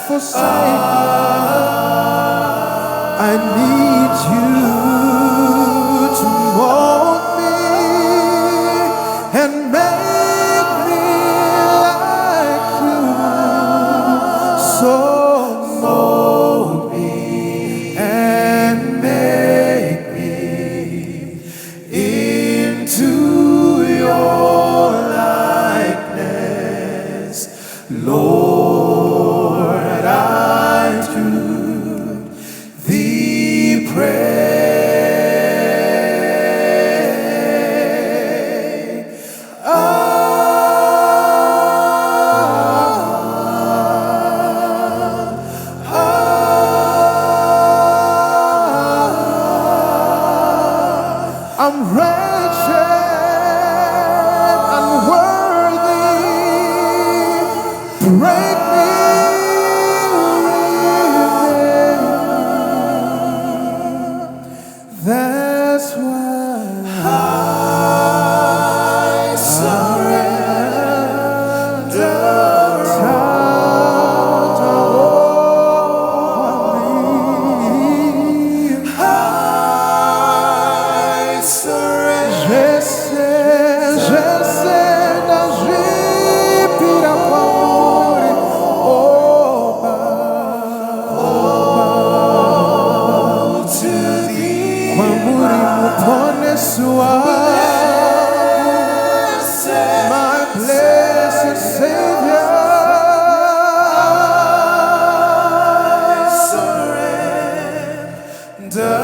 forsake me. I need you to mold me and make me like you. So mold me and make me into your likeness, Lord. I do thee pray. I'm wretched, unworthy. Break me, that's why I surrender. My blessed Savior, I surrender.